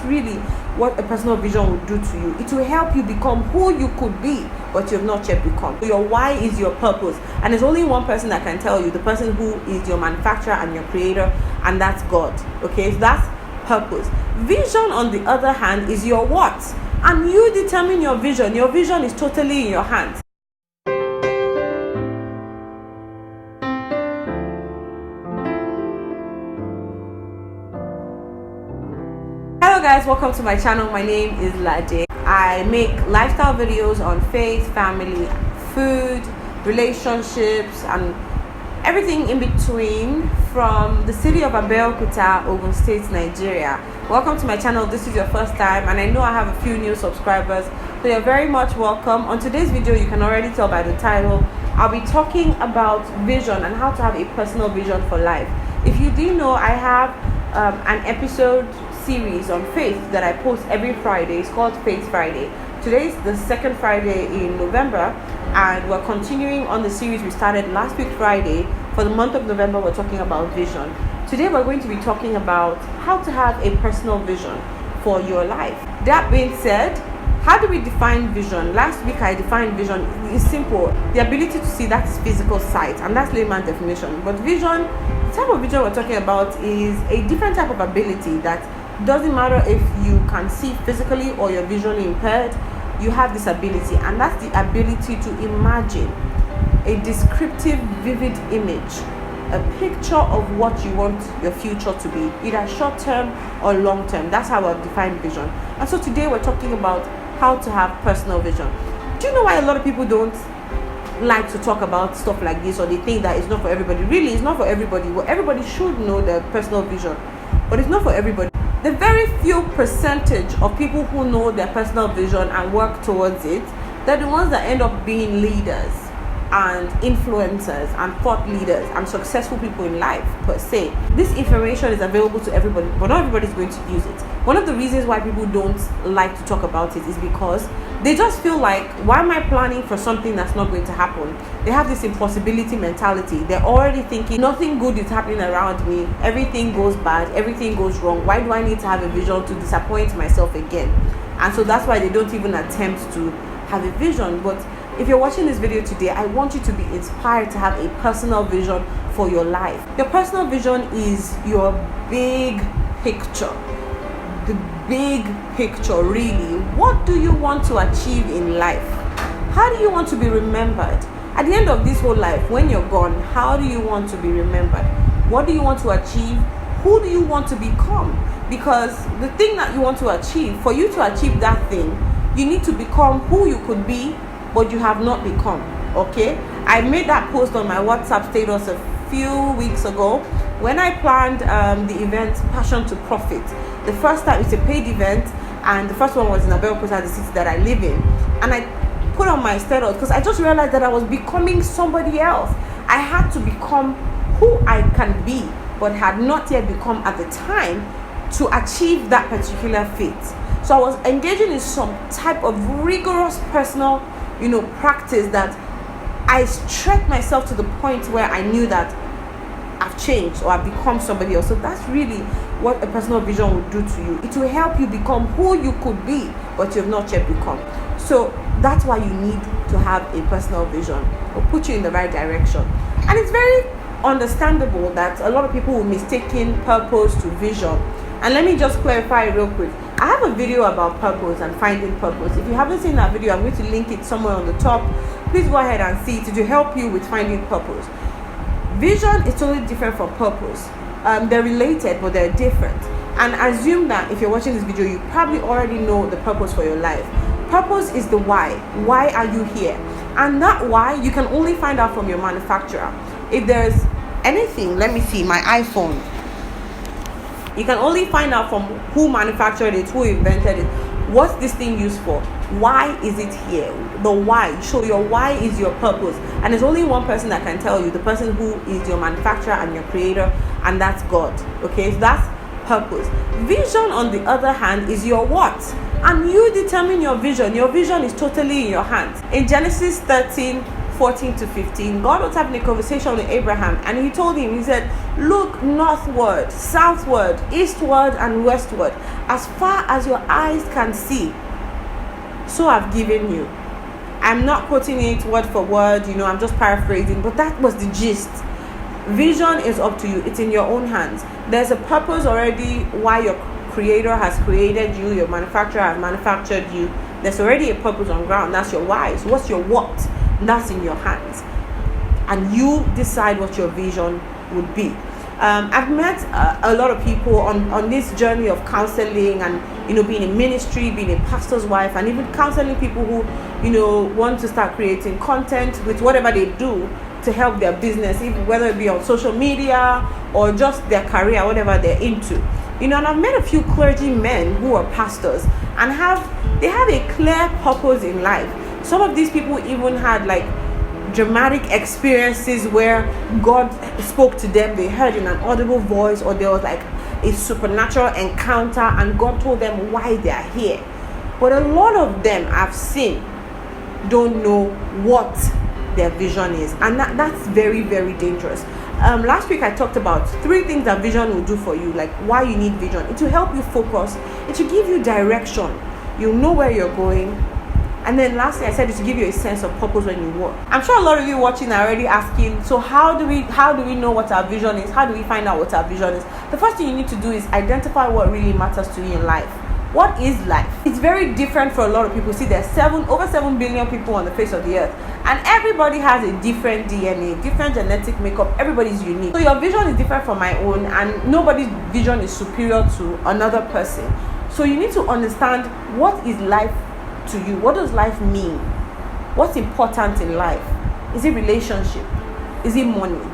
really what a personal vision will do to you. It will help you become who you could be, but you have not yet become. Your why is your purpose, and there's only one person that can tell you, the person who is your manufacturer and your creator, and that's God. Okay, so that's purpose. Vision, on the other hand, is your what, and you determine your vision. Your vision is totally in your hands. Hello guys, welcome to my channel. My name is Lade. I make lifestyle videos on faith, family, food, relationships, and everything in between, from the city of Abeokuta, Ogun State, Nigeria. Welcome to my channel. This is your first time, and I know I have a few new subscribers, so you're very much welcome. On today's video, you can already tell by the title, I'll be talking about vision and how to have a personal vision for life. If you didn't know, I have an episode series on faith that I post every Friday. It's called Faith Friday. Today's the second Friday in November, and we're continuing on the series we started last week Friday. For the month of November, we're talking about vision. Today we're going to be talking about how to have a personal vision for your life. That being said, how do we define vision? Last week I defined vision. It's simple. The ability to see, that's physical sight, and that's layman definition. But vision, the type of vision we're talking about is a different type of ability that doesn't matter if you can see physically or you're visually impaired. You have this ability, and that's the ability to imagine a descriptive, vivid image, a picture of what you want your future to be, either short term or long term. That's how I've defined vision. And so today we're talking about how to have personal vision. Do you know why a lot of people don't like to talk about stuff like this, or they think that it's not for everybody? Really, it's not for everybody. Well, everybody should know their personal vision, but it's not for everybody. The very few percentage of people who know their personal vision and work towards it, they're the ones that end up being leaders and influencers and thought leaders and successful people in life per se. This information is available to everybody, but not everybody is going to use it. One of the reasons why people don't like to talk about it is because they just feel like, why am I planning for something that's not going to happen? They have this impossibility mentality. They're already thinking nothing good is happening around me, everything goes bad, everything goes wrong. Why do I need to have a vision to disappoint myself again? And so that's why they don't even attempt to have a vision. But if you're watching this video today, I want you to be inspired to have a personal vision for your life. Your personal vision is your big picture. The big picture, really. What do you want to achieve in life? How do you want to be remembered? At the end of this whole life, when you're gone, how do you want to be remembered? What do you want to achieve? Who do you want to become? Because the thing that you want to achieve, for you to achieve that thing, you need to become who you could be, but you have not become. Okay, I made that post on my WhatsApp status a few weeks ago when I planned the event Passion to Profit. The first time, it's a paid event, and the first one was in Abeokuta, the city that I live in. And I put on my status because I just realized that I was becoming somebody else. I had to become who I can be, but had not yet become at the time to achieve that particular feat. So I was engaging in some type of rigorous personal practice that I stretched myself to the point where I knew that I've changed or I've become somebody else. So that's really what a personal vision will do to you. It will help you become who you could be, but you have not yet become. So that's why you need to have a personal vision. It will put you in the right direction. And it's very understandable that a lot of people will mistaken purpose to vision. And let me just clarify real quick. I have a video about purpose and finding purpose. If you haven't seen that video, I'm going to link it somewhere on the top. Please go ahead and see it. It will help you with finding purpose. Vision is totally different from purpose. They're related, but they're different. And assume that if you're watching this video, you probably already know the purpose for your life. Purpose is the why. Why are you here? And that why you can only find out from your manufacturer. If there's anything, let me see, my iPhone. You can only find out from who manufactured it, who invented it. What's this thing used for? Why is it here? The why. So your why is your purpose. And there's only one person that can tell you, the person who is your manufacturer and your creator, and that's God. Okay, so that's purpose. Vision, on the other hand, is your what? And you determine your vision. Your vision is totally in your hands. In Genesis 13, 14 to 15, God was having a conversation with Abraham, and he told him, he said, look northward, southward, eastward, and westward, as far as your eyes can see, so I've given you. I'm not quoting it word for word, I'm just paraphrasing, but that was the gist. Vision is up to you. It's in your own hands. There's a purpose already why your creator has created you, your manufacturer has manufactured you. There's already a purpose on ground. That's your why. So what's your what? That's in your hands, and you decide what your vision would be. I've met a lot of people on this journey of counseling and being in ministry, being a pastor's wife, and even counseling people who want to start creating content with whatever they do to help their business, even whether it be on social media or just their career, whatever they're into. And I've met a few clergy men who are pastors and they have a clear purpose in life. Some of these people even had like dramatic experiences where God spoke to them. They heard in an audible voice, or there was like a supernatural encounter, and God told them why they are here. But a lot of them I've seen don't know what their vision is, and that's very, very dangerous. Last week I talked about 3 things that vision will do for you, like why you need vision. It will help you focus, it will give you direction, you'll know where you're going. And then lastly, I said it to give you a sense of purpose when you work. I'm sure a lot of you watching are already asking, so how do we know what our vision is? How do we find out what our vision is? The first thing you need to do is identify what really matters to you in life. What is life? It's very different for a lot of people. See, there's over 7 billion people on the face of the earth, and everybody has a different DNA, different genetic makeup. Everybody's unique. So your vision is different from my own, and nobody's vision is superior to another person. So you need to understand, what is life to you? What does life mean? What's important in life? Is it relationship? Is it money?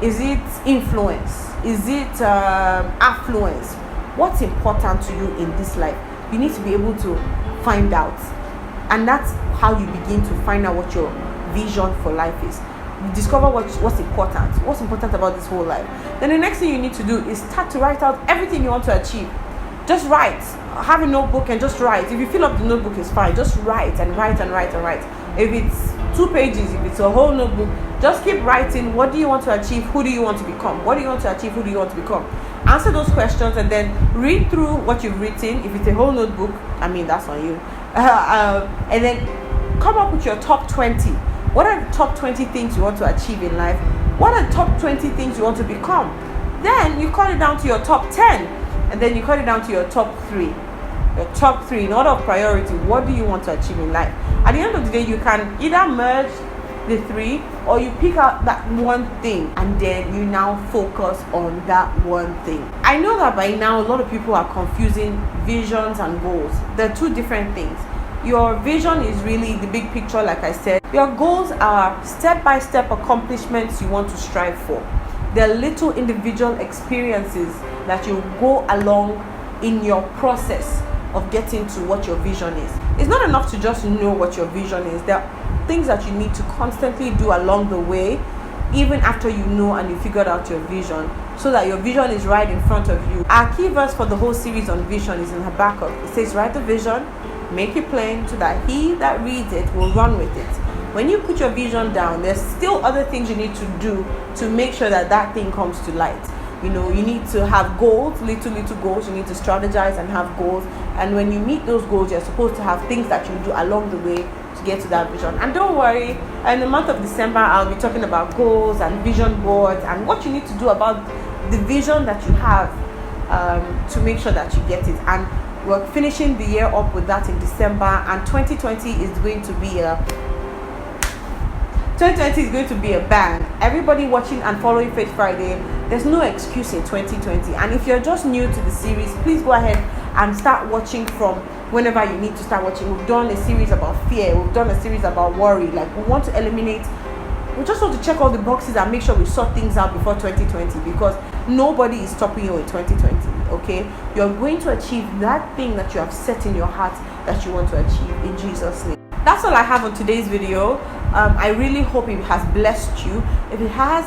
Is it influence? Is it affluence? What's important to you in this life? You need to be able to find out, and that's how you begin to find out what your vision for life is. You discover what's important about this whole life. Then the next thing you need to do is start to write out everything you want to achieve. Just write. Have a notebook and just write. If you fill up the notebook, it's fine. Just write and write and write and write. If it's 2 pages, if it's a whole notebook, just keep writing. What do you want to achieve? Who do you want to become? What do you want to achieve? Who do you want to become? Answer those questions and then read through what you've written. If it's a whole notebook, that's on you. And then come up with your top 20. What are the top 20 things you want to achieve in life? What are the top 20 things you want to become? Then you cut it down to your top 10. And then you cut it down to your top 3. Your top 3 in order of priority. What do you want to achieve in life? At the end of the day, you can either merge the 3, or you pick out that one thing and then you now focus on that one thing. I know that by now a lot of people are confusing visions and goals. They're 2 different things. Your vision is really the big picture, like I said. Your goals are step-by-step accomplishments you want to strive for. They're little individual experiences that you go along in your process of getting to what your vision is. It's not enough to just know what your vision is. There are things that you need to constantly do along the way, even after you know and you figured out your vision, so that your vision is right in front of you. Our key verse for the whole series on vision is in Habakkuk. It says, write the vision, make it plain, so that he that reads it will run with it. When you put your vision down, there's still other things you need to do to make sure that thing comes to light. You need to have goals, little goals. You need to strategize and have goals. And when you meet those goals, you're supposed to have things that you do along the way to get to that vision. And don't worry, in the month of December, I'll be talking about goals and vision boards and what you need to do about the vision that you have to make sure that you get it. And we're finishing the year up with that in December. And 2020 is going to be a bang. Everybody watching and following Faith Friday, there's no excuse in 2020. And if you're just new to the series, please go ahead and start watching from whenever you need to start watching. We've done a series about fear. We've done a series about worry. Like, we want to eliminate, we just want to check all the boxes and make sure we sort things out before 2020, because nobody is stopping you in 2020. Okay, you're going to achieve that thing that you have set in your heart that you want to achieve in Jesus' name. That's all I have on today's video. I really hope it has blessed you. If it has,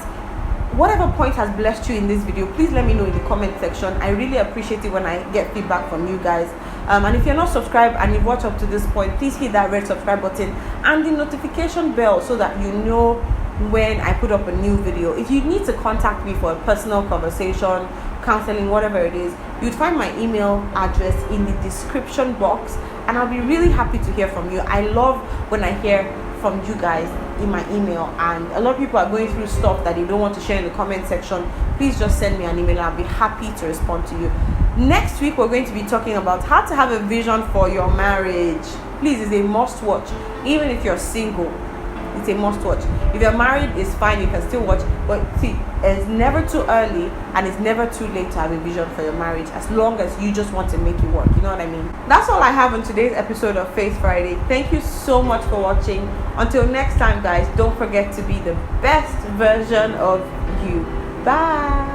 whatever point has blessed you in this video, please let me know in the comment section. I really appreciate it when I get feedback from you guys. And if you're not subscribed and you've watched up to this point, please hit that red subscribe button and the notification bell so that you know when I put up a new video. If you need to contact me for a personal conversation, counseling, whatever it is, you'd find my email address in the description box, and I'll be really happy to hear from you. I love when I hear from you guys in my email, and a lot of people are going through stuff that they don't want to share in the comment section. Please just send me an email. I'll be happy to respond to you. Next week we're going to be talking about how to have a vision for your marriage. Please, it's a must watch. Even if you're single, it's a must watch. If you're married, it's fine, you can still watch, but see, it's never too early and it's never too late to have a vision for your marriage, as long as you just want to make it work. You know what I mean? That's all I have on today's episode of Faith Friday. Thank you so much for watching. Until next time, guys, don't forget to be the best version of you. Bye.